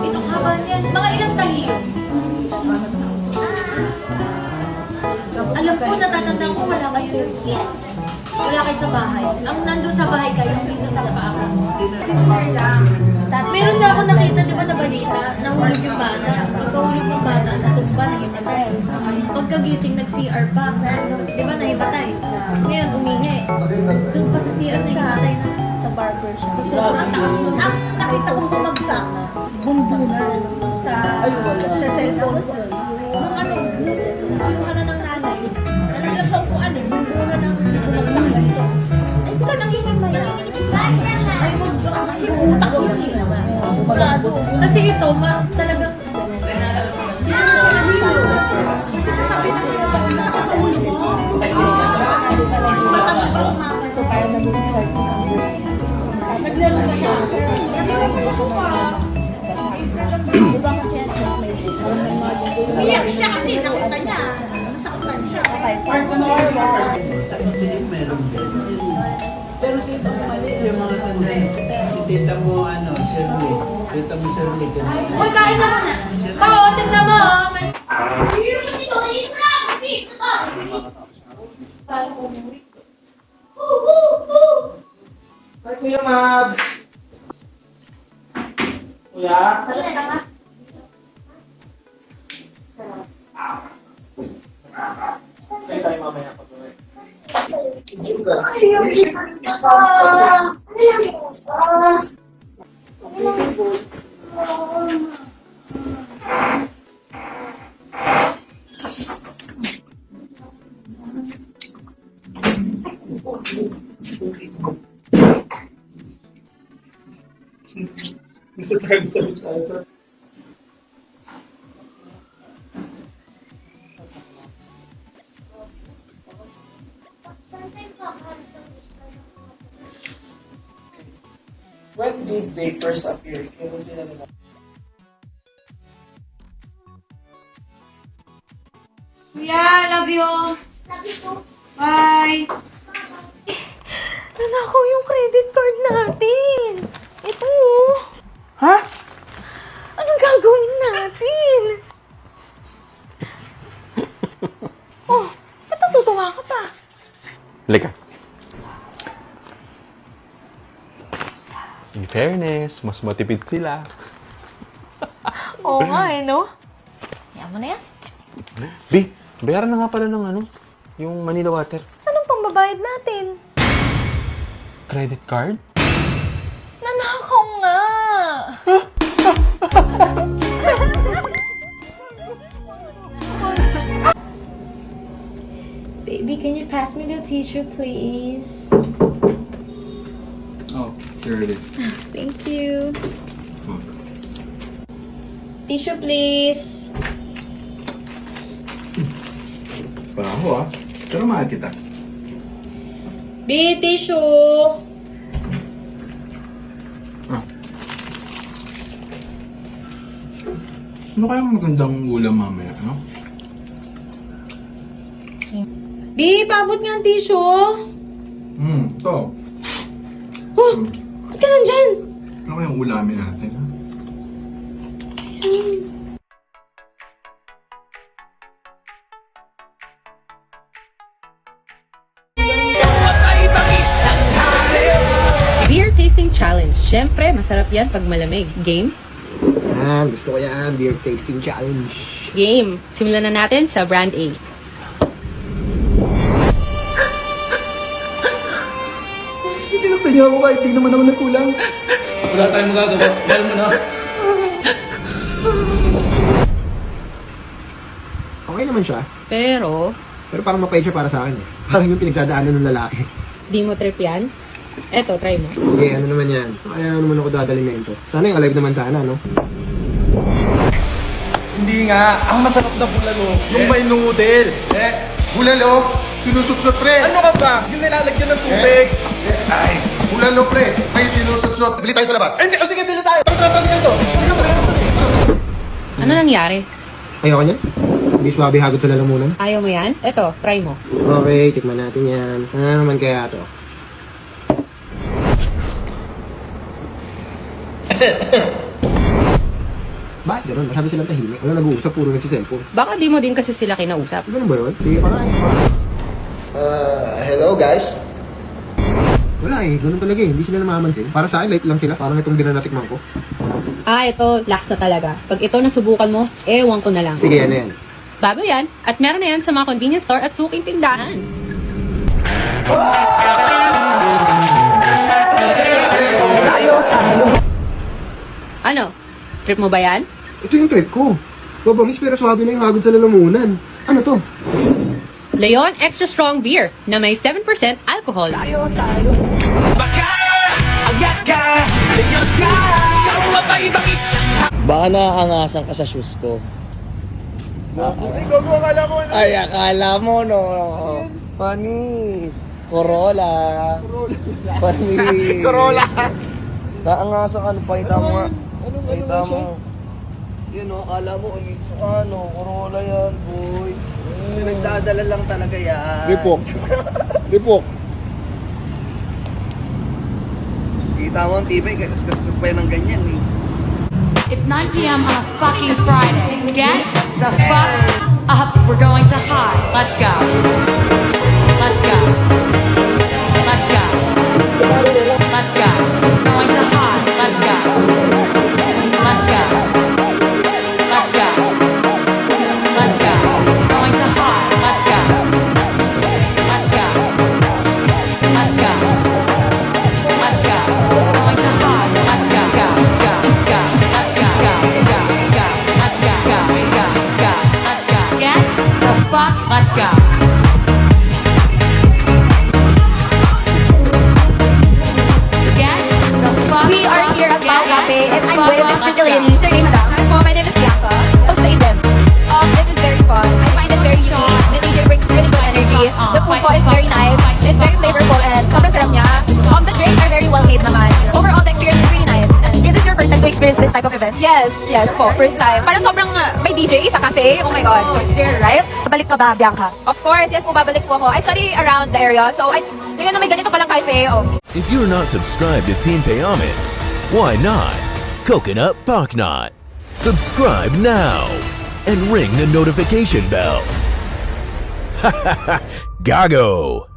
Ito haba niyan. Mga ilang tahi yun? Alam ko, natatandaan ko, wala kayo. Wala kayo sa bahay. Ang nandun sa bahay kayo, dito sa labaang. Sister lang. Meron na ako nakita, di ba, na balita, nahulog yung bata. Pagkahulog yung bata, natumba, nahimatay. Pagkagising, nag-CR pa. Di ba, nahimatay. Ngayon, umihi. Doon pa sa CR, nagkahatay sa barber shop. So, sobrang taas. Ang nakita kong bumagsak, bumbunan sa cellphone ko. Yung ano ng nanay, nalaglag sa upuan eh, bumbunan ng bumagsak ganito. Ay, ko na nanginginig. Ay, wag ba? Kasi utak yun eh. Sigurado. Kasi ito, talagang Kasi sabi siya, nakataulo mo. Matapos mama. So, parang nag-start ko sa naglaro pa siya. Di ba kasi yan, may Iyak siya kasi nakita niya. Nasaktan siya. Pero si Tita mo mali, yung mga tanda. Si Tita mo, Shirley. Tita mo, Shirley. Uy, kain na muna. Oo, tignan mo. Hi, Kuya Mabs! Kuya? Tayo tayo mamaya pag uwi. Gusto tayo sa Lushasa. When did they first appear? Kailan sila nila? Kuya, love you. Bye. Nanakaw yung credit card natin. Ito. Ha? Anong gagawin natin? Oh, ba't natutuwa ka pa? Halika. In fairness, mas matipid sila. Oo nga eh, no? Yan mo na yan. Di, bayaran na nga pala ng yung Manila Water. Anong pambabayad natin? Credit card? Nanakaw nga! Baby, can you pass me the tissue, please? Oh, here it is. Thank you. Tissue, please. Baho pero mahal kita. B, tissue. Ano kayang magandang ulam mamaya, no? B, paabot nga ang tissue. Ito. Oh, ba't ka nandyan? Ano kayang ulamin natin, ha? Beer Tasting Challenge. Siyempre, masarap yan pag malamig. Game? Gusto ko yan. Beer Tasting Challenge. Game. Simulan na natin sa Brand A. Sinaktan niyo ako kahit di naman ako nagkulang. Wala tayong magagawa. Dahil mo na. Okay naman siya. Pero, Pero parang mapait siya para sa akin. Parang yung pinagdadaanan ng lalaki. di mo trip yan? Eto, try mo. Sige, ano naman yan. Kaya naman ako dadalimento. Sana yung alive naman sana, no? Hindi nga. Ang masarap na bulalo. Yung may noodles. Bulalo, sinusupsot pre. Ano ka ba? Yung nilalagyan ng tubig. Ay, bulalo pre, may sinusupsot. Bili tayo sa labas. Hindi, o sige, bili tayo. Tara, ganito. Ano nangyari? Ayoko niya. Hindi swabe hagod sa lalamunan. Ayaw mo yan? Eto, try mo. Okay, tikman natin yan. Ano naman kaya to? Bakit gano'n? Masyado silang tahimik. Wala nag-uusap, puro nagsiselfone. Baka di mo din kasi sila kinausap. Ganun ba yun? Sige pa nga. Hello guys? Wala eh, ganun talaga eh. Hindi sila namamansin. Para sa akin, light lang sila. Parang itong dinanatikman ko. Ah, ito, last na talaga. Pag ito nasubukan mo, ewan ko na lang. Sige, ano yan? Bago yan, at meron na yan sa mga convenience store at suking tindahan. Ano? Trip mo ba yan? Ito yung trip ko. Mabangis pero swabe na yung hagod sa lalamunan. Ano to? Leon Extra Strong Beer na may 7% alcohol. Baka naaangasan ka sa shoes ko. Ay, gogo, akala ko ano. Ay, akala mo, no? Panis. Corolla. Panis. Corolla. Naangasan ka, ano, pakita mo nga. Anong Pakita ano siya? mo. Yun, no? Akala mo, ulit sa ano, Corolla yan, boy. Nagdadala lang talaga yan. Ripok. Ripok. Kita mo ang TV, kaskas ko pa yan ng ganyan, eh. It's 9 p.m. on a fucking Friday. Get the fuck up. We're going to high. Let's go. Let's go. Let's go. Let's go. Going to high. Let's go. Let's go. Let's go. Let's go. Going to high. Let's go. Let's go. Let's go. Let's go. Going to high. Let's go. Go. Go. Go. Let's go. Go. Go. Go. Let's go. Go. Go. Go. Let's go. Get the fuck. Let's go. Get the fuck. We are here at Pao Cafe, and I'm with this pretty lady. Let's Say, madam. Hi, my name is Bianca. How's the event? This is very fun. I find it very unique. The DJ brings really good energy. The food po is very nice. It's very flavorful and sobrang sarap niya. The drinks are very well made naman. Overall, the experience is really nice. And Is it your first time to experience this type of event? yes po, first time. Parang sobrang may DJ sa cafe. Oh my God. So it's very Right? Balik ka ba, Bianca? Of course, yes po, babalik po ako. I study around the area. So, ngayon na may ganito palang cafe. Oh. If you're not subscribed to Team Payaman, why not? Coconut Pocknot. Subscribe now and ring the notification bell. Gago!